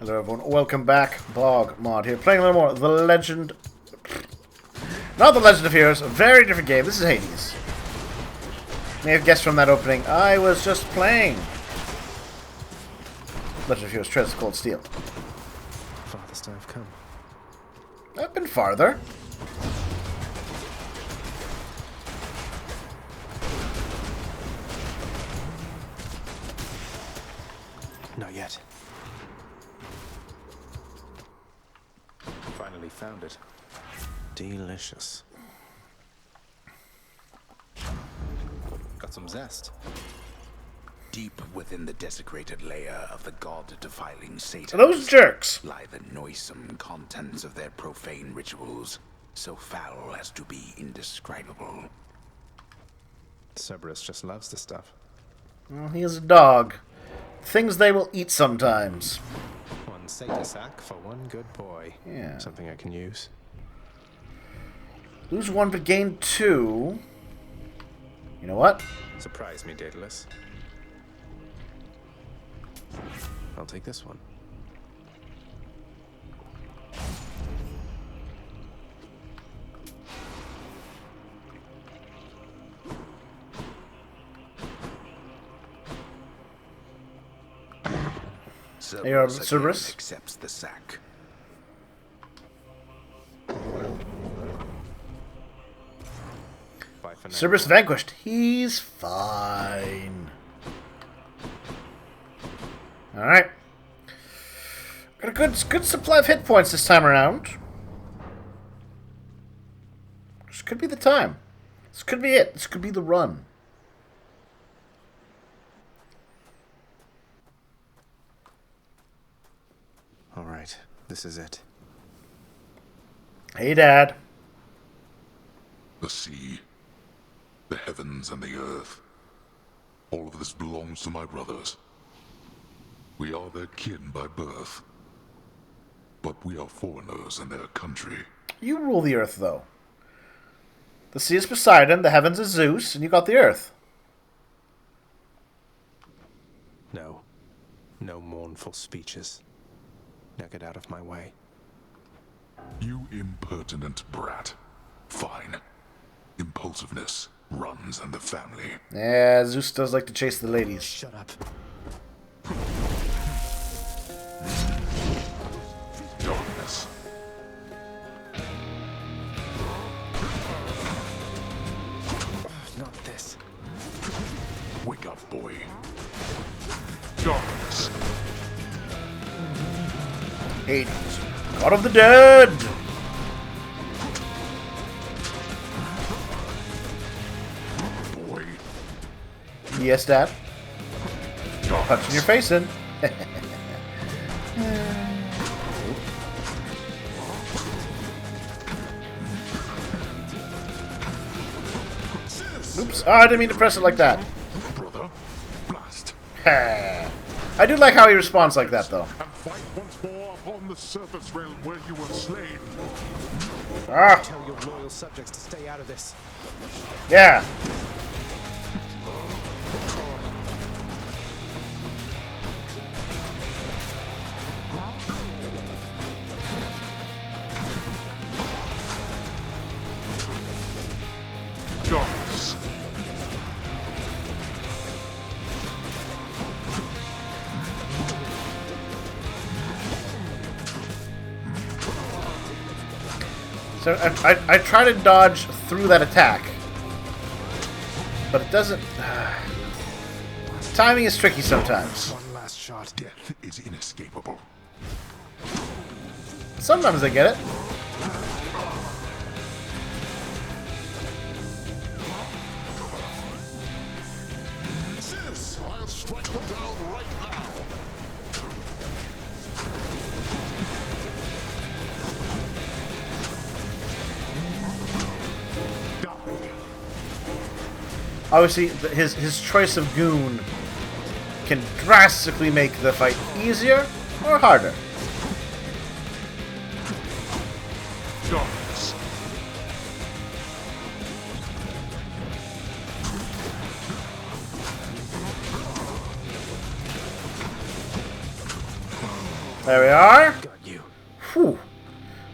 Hello everyone, welcome back. BogMod here, playing a little more The Legend... Not The Legend of Heroes, a very different game. This is Hades. You may have guessed from that opening, I was just playing Legend of Heroes Treasures of Cold Steel. Farthest I've come. I've been farther. Not yet. Finally found it. Delicious. Got some zest. Deep within the desecrated layer of the god-defiling Satan Those jerks! lie the noisome contents of their profane rituals, so foul as to be indescribable. Cerberus just loves the stuff. Well, he is a dog. Things they will eat sometimes. One Satan sack for one good boy. Yeah. Something I can use. Lose one but gain two. You know what? Surprise me, Daedalus. I'll take this one. Cerberus? Accepts the sack. Bye for now. Cerberus vanquished. He's fine. Alright. Got a good supply of hit points this time around. This could be the time. This could be it. This could be the run. All right, this is it. Hey, Dad. The sea, the heavens and the earth. All of this belongs to my brothers. We are their kin by birth. But we are foreigners in their country. You rule the earth, though. The sea is Poseidon, the heavens is Zeus, and you got the earth. No. No mournful speeches. Now get out of my way. You impertinent brat. Fine. Impulsiveness runs in the family. Yeah, Zeus does like to chase the ladies. Shut up. Darkness. Not this. Wake up, boy. Darkness. Hades, God of the dead! Boy. Yes, Dad. Darkness. Punching your face in. Oops. Oh, I didn't mean to press it like that. Brother. Blast. I do like how he responds like that, though. And fight once more upon the surface realm where you were slain. Ah, Tell your loyal subjects to stay out of this. yeah. Darkness. So I try to dodge through that attack, but it doesn't. Timing is tricky sometimes. One last shot. Death is inescapable. Sometimes I get it. Sis, I'll strike them down right now. Obviously, his choice of goon can drastically make the fight easier or harder. Darkness. There we are. Got you. Whew.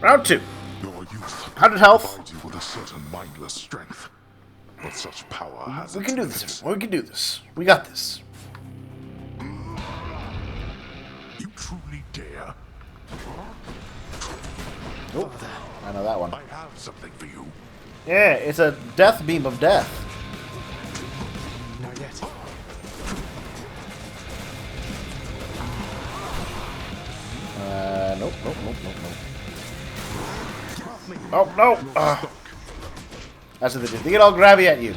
Round 2. Your youth 100 health. provides you with a certain mindless strength, but such power has We its can do limits. this. We can do this. We got this. You truly dare? Oh, I know that one. I have something for you. Yeah, it's a death beam of death. Not yet. Nope. Oh, no! That's what they do. They get all grabby at you.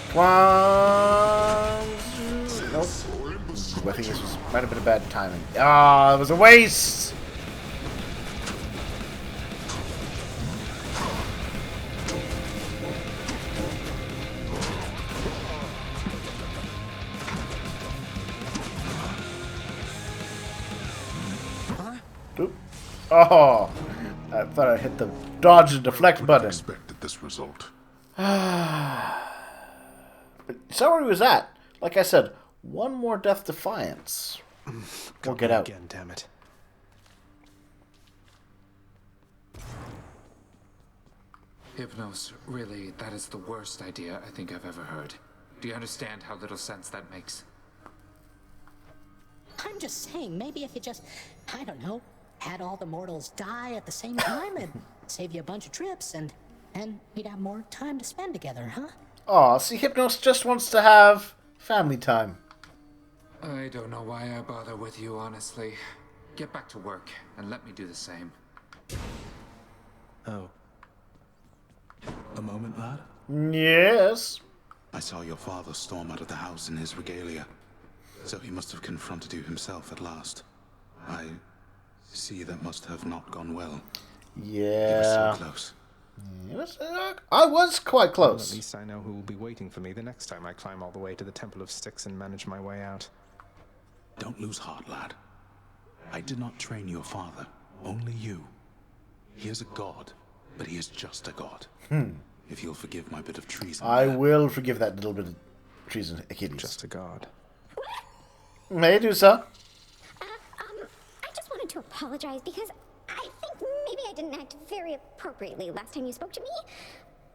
Come on! Nope. I think this might have been a bad timing. Ah, it was a waste! Oop. Oh! I thought I hit the dodge and deflect button. Expected this result. So where he was at. Like I said, one more Death Defiance. We'll get out. Again, damn it. Hypnos, really, that is the worst idea I think I've ever heard. Do you understand how little sense that makes? I'm just saying, maybe if you just, I don't know, had all the mortals die at the same time, it'd save you a bunch of trips, and we'd have more time to spend together, huh? Aw, see, Hypnos just wants to have family time. I don't know why I bother with you, honestly. Get back to work, and let me do the same. Oh. A moment, lad? Yes. I saw your father storm out of the house in his regalia. So he must have confronted you himself at last. I see that must have not gone well. You were Yeah. so close. I was quite Well, close. at least I know who will be waiting for me the next time I climb all the way to the Temple of Styx and manage my way out. Don't lose heart, lad. I did not train your father, only you. He is a god, but he is just a god. If you'll forgive my bit of treason. I there. will forgive that little bit of treason, Achilles. Just a god. May do so. I just wanted to apologize because I think maybe I didn't act very appropriately last time you spoke to me.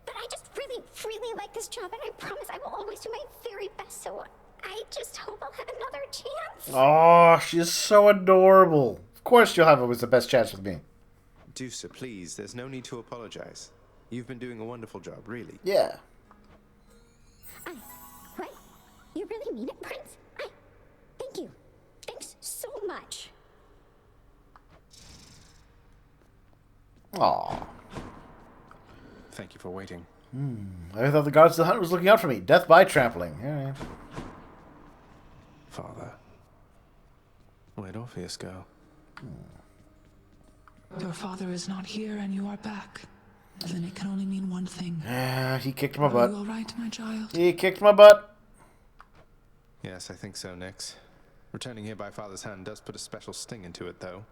But I just really like this job, and I promise I will always do my very best, so I just hope I'll have another chance. Oh, she's so adorable. Of course you'll have always the best chance with me. Deucer, please, there's no need to apologize. You've been doing a wonderful job, really. Yeah. What? You really mean it, Prince? Thank you. Thanks so much. Aw. Thank you for waiting. I thought the gods of the hunt was looking out for me. Death by trampling. Yeah. Father. Where'd Orpheus go? Your father is not here and you are back. Then it can only mean one thing. Yeah, he kicked my Are you butt. all right, my child? He kicked my butt. Yes, I think so, Nix. Returning here by Father's hand does put a special sting into it, though.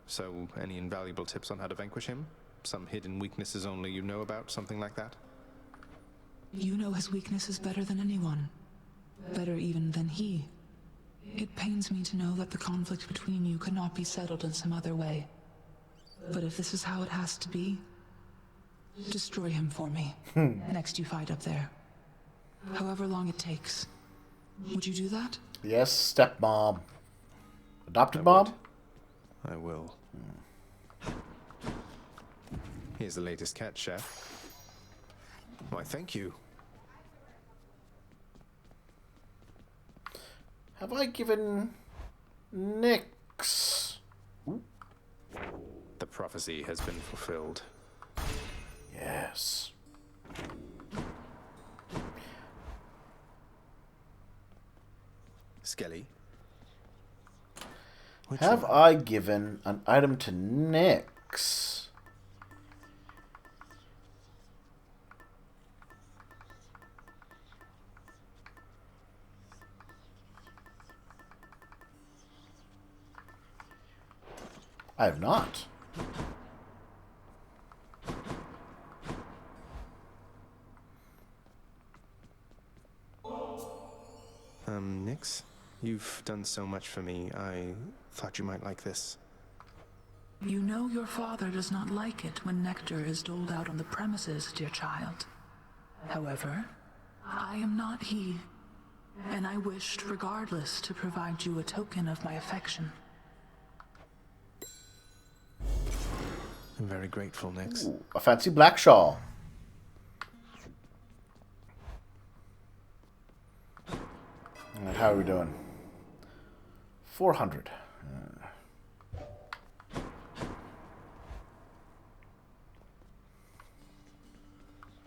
So, any invaluable tips on how to vanquish him? Some hidden weaknesses only you know about, something like that? You know his weaknesses better than anyone. Better even than he. It pains me to know that the conflict between you could not be settled in some other way. But if this is how it has to be, destroy him for me. Next you fight up there. However long it takes. Would you do that? Yes, stepmom. Adopted I mom? would. I will. Here's the latest cat, Chef. Why, thank you. Have I given Nix? The prophecy has been fulfilled. Yes. Skelly. Have I given an item to Nix? I have not. Nix, you've done so much for me. I thought you might like this. You know your father does not like it when nectar is doled out on the premises, dear child. However, I am not he, and I wished, regardless, to provide you a token of my affection. I'm very grateful, Nix. Ooh, a fancy black shawl. Alright, how are we doing? 400.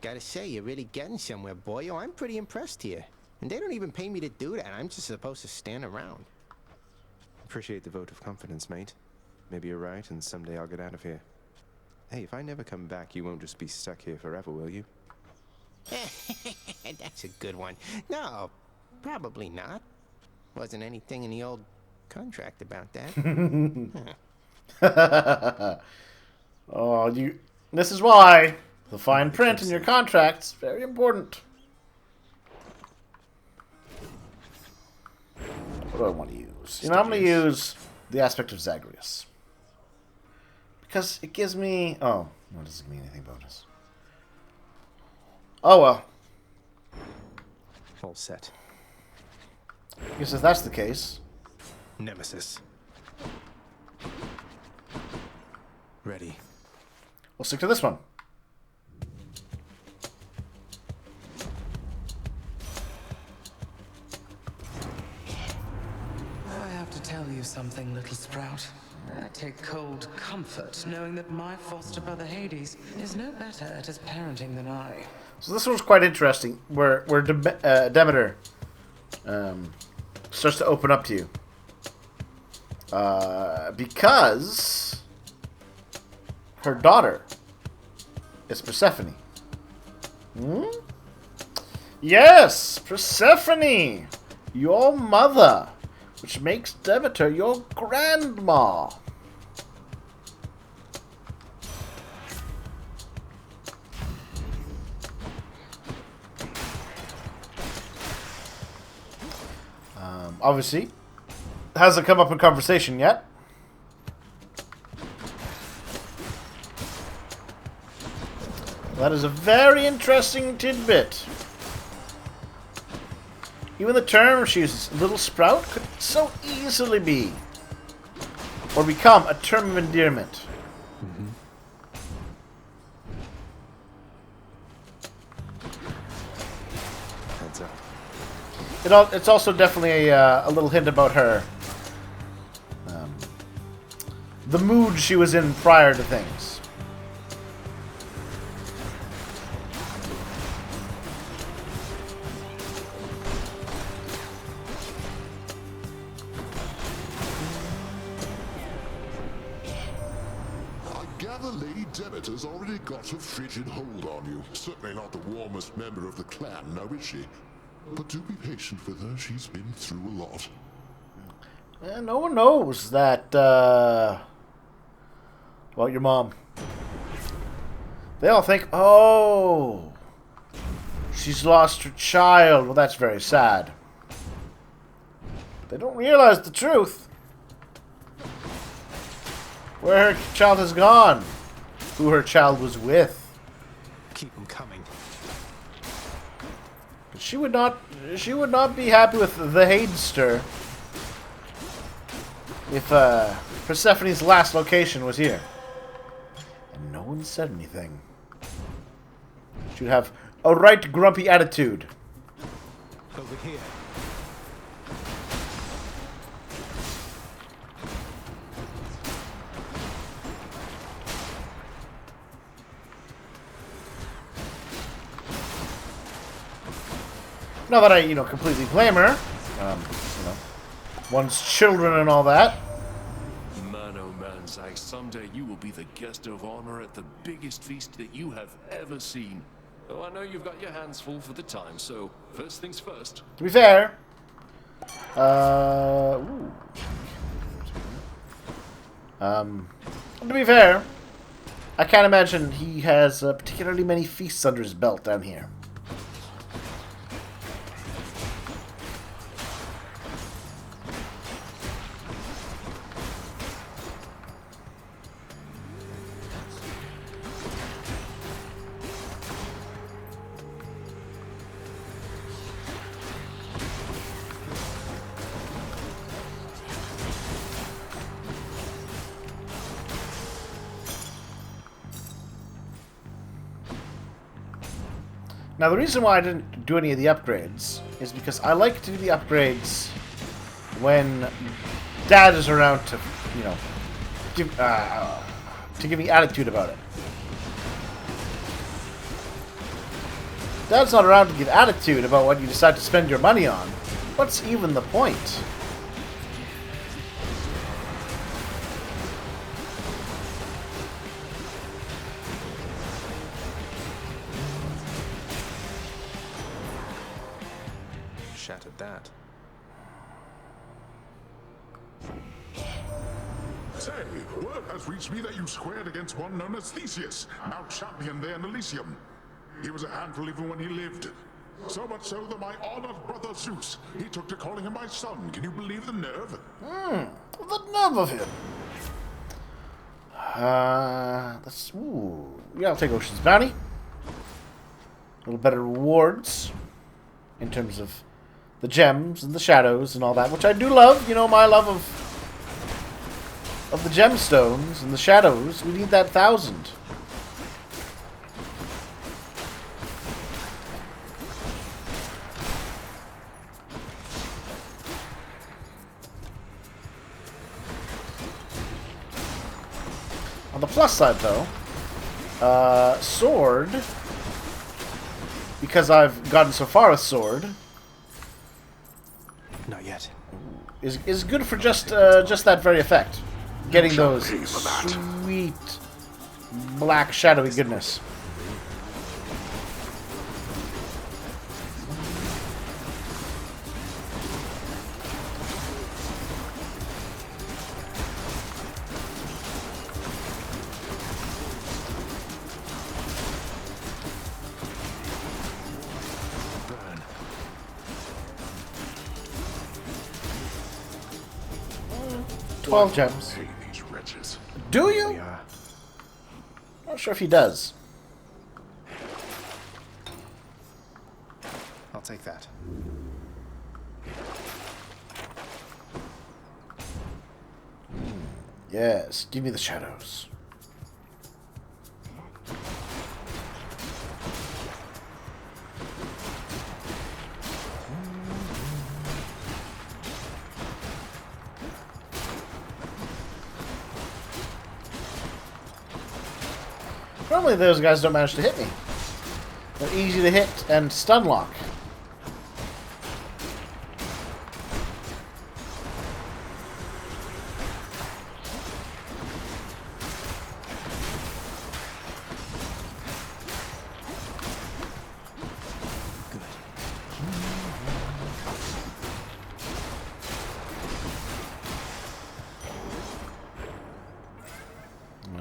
Gotta say, you're really getting somewhere, boyo. I'm pretty impressed here. And they don't even pay me to do that. I'm just supposed to stand around. Appreciate the vote of confidence, mate. Maybe you're right, and someday I'll get out of here. Hey, if I never come back, you won't just be stuck here forever, will you? That's a good one. No, probably not. Wasn't anything in the old contract about that. Oh, you. This is why the fine print in your contract's very important. What do I want to use? You know, I'm going to use the aspect of Zagreus. Because it gives me... Oh, no, it doesn't give me anything bonus. Oh, well. All set. I guess if that's the case... Nemesis. Ready. We'll stick to this one. I have to tell you something, little sprout. I take cold comfort knowing that my foster brother Hades is no better at his parenting than I. So this one's quite interesting, where Demeter starts to open up to you. Because her daughter is Persephone. Hmm? Yes, Persephone, your mother, which makes Demeter your grandma. Obviously, hasn't come up in conversation yet. That is a very interesting tidbit. Even the term she uses, little sprout, could so easily be, or become, a term of endearment. Heads up. It's also definitely a little hint about her. The mood she was in prior to things. I gather Lady Demeter's already got a frigid hold on you. Certainly not the warmest member of the clan, now is she? But do be patient with her. She's been through a lot. And no one knows that, about your mom. They all think, oh, she's lost her child. Well, that's very sad. They don't realize the truth. Where her child has gone. Who her child was with. Keep them coming. She would not be happy with the Hadester if Persephone's last location was here. And no one said anything. She'd have a right grumpy attitude. Over here. Not that I, completely blame her. One's children and all that. Man, oh man, Zack, someday you will be the guest of honor at the biggest feast that you have ever seen. Oh, I know you've got your hands full for the time, so first things first. To be fair, ooh. To be fair, I can't imagine he has particularly many feasts under his belt down here. Now, the reason why I didn't do any of the upgrades is because I like to do the upgrades when Dad is around to, you know, give me attitude about it. Dad's not around to give attitude about what you decide to spend your money on. What's even the point? Shattered that. Say, word has reached me that you squared against one known as Theseus, now champion there in Elysium. He was a handful even when he lived. So much so that my honored brother Zeus, he took to calling him my son. Can you believe the nerve? The nerve of him. Yeah, I'll take Ocean's Bounty. A little better rewards in terms of the gems and the shadows and all that, which I do love. You know, my love of the gemstones and the shadows. We need that 1,000. On the plus side, though, sword, because I've gotten so far with sword, Not yet. is good for just that very effect. Getting those sweet black shadowy goodness. Burn. 12 gems. Hey, these wretches. Do you? Not sure if he does. I'll take that. Yes, give me the shadows. Normally those guys don't manage to hit me. They're easy to hit and stun lock.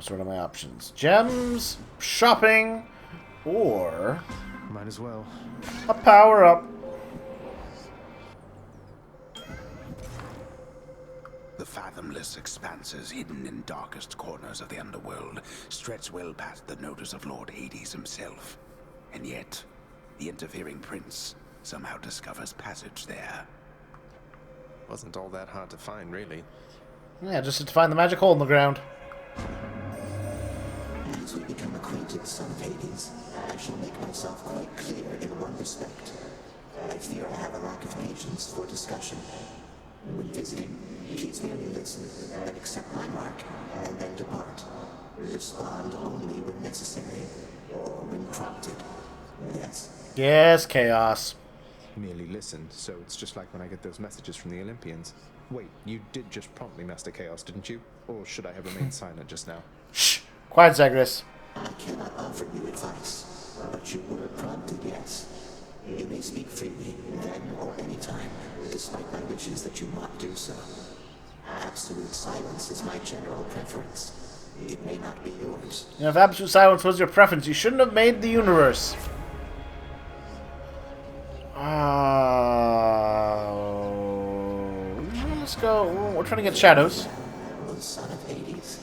What are my options? Gems, shopping, or Might as well. a power-up. The fathomless expanses hidden in darkest corners of the underworld stretch well past the notice of Lord Hades himself. And yet, the interfering prince somehow discovers passage there. Wasn't all that hard to find, really. Yeah, just had to find the magic hole in the ground. As we become acquainted, son of Hades, I shall make myself quite clear in one respect. I fear I have a lack of patience for discussion. When visiting, please merely listen and accept my mark, and then depart. Respond only when necessary, or when prompted. Yes. Yes, Chaos. Merely listen, so it's just like when I get those messages from the Olympians. Wait, you did just prompt me, Master Chaos, didn't you? Or should I have remained silent just now? Shh! Quiet, Zagreus. I cannot offer you advice, but you were prompted, yes. You may speak freely, then or any time, despite my wishes that you not do so. Absolute silence is my general preference. It may not be yours. You know, if absolute silence was your preference, you shouldn't have made the universe. Let's go. We're trying to get shadows. The son of Hades.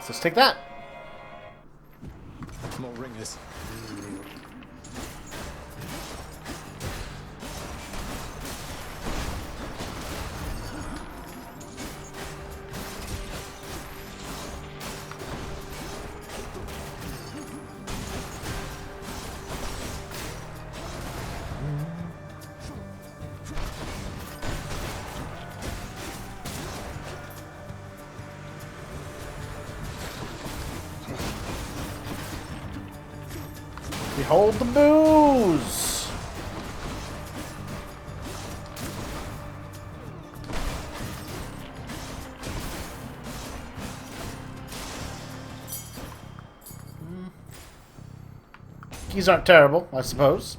So let's take that. More ringers. Behold the booze! Keys aren't terrible, I suppose.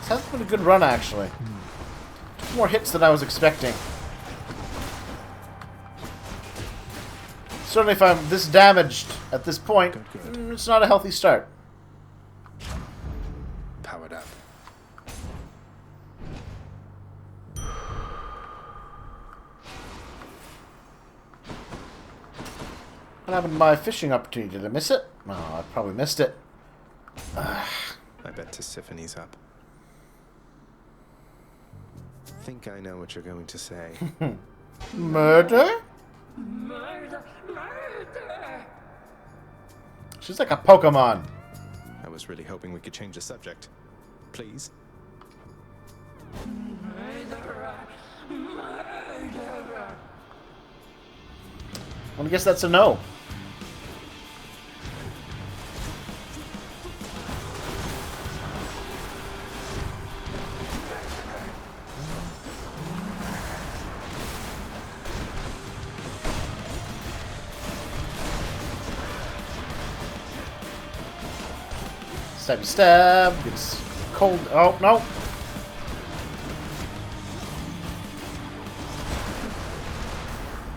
That's been a good run, actually. Took more hits than I was expecting. Certainly if I'm this damaged at this point, it's not a healthy start. Powered up. What happened to my fishing opportunity? Did I miss it? No, I probably missed it. I bet Tissiphane's up. Think I know what you're going to say. Murder? Murder! Murder! She's like a Pokemon. I was really hoping we could change the subject. Please? Murderer! Murderer! I guess that's a no. Stabby stab. It's cold. Oh, no.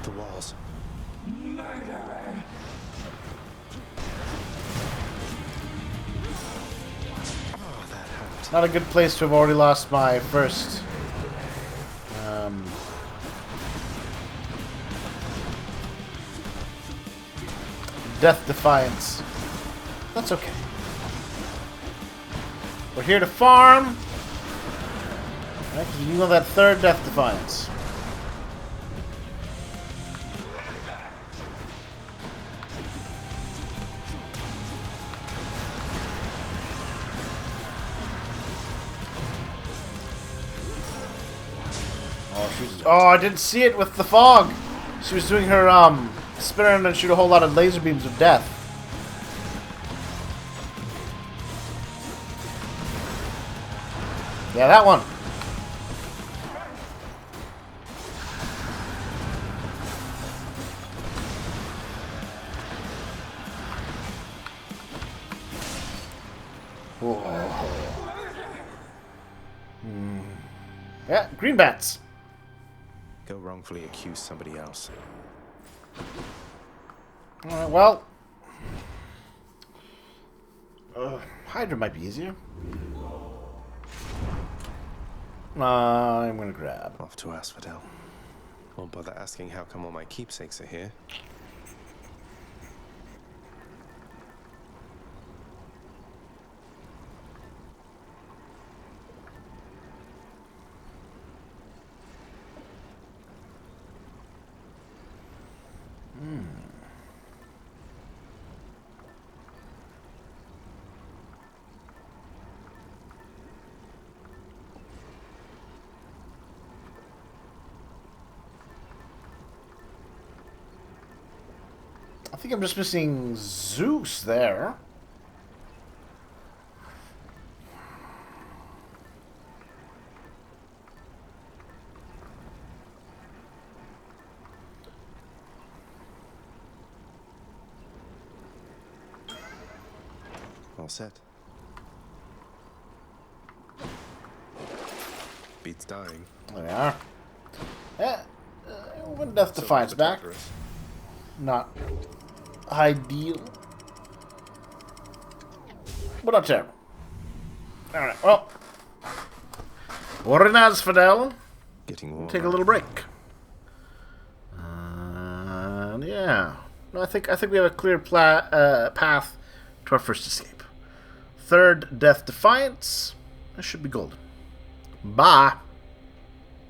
The walls. Oh, that hurt. Not a good place to have already lost my first. Death Defiance. That's okay. We're here to farm. Right, 'cause you know that third Death Defiance. Oh, I didn't see it with the fog. She was doing her spin around and shoot a whole lot of laser beams of death. Yeah, that one. Yeah, green bats. Go wrongfully accuse somebody else. Alright, well. Hydra might be easier. I'm gonna grab. Off to Asphodel. Won't bother asking how come all my keepsakes are here. think I'm just missing Zeus there. All set. Beats dying. There we are. When Death Defiance back. Not ideal. But not terrible. Alright, well. Ordinance, Fidel. Getting warm. Take a little break. Yeah. No, I think we have a clear path to our first escape. Third, Death Defiance. That should be golden. Bye.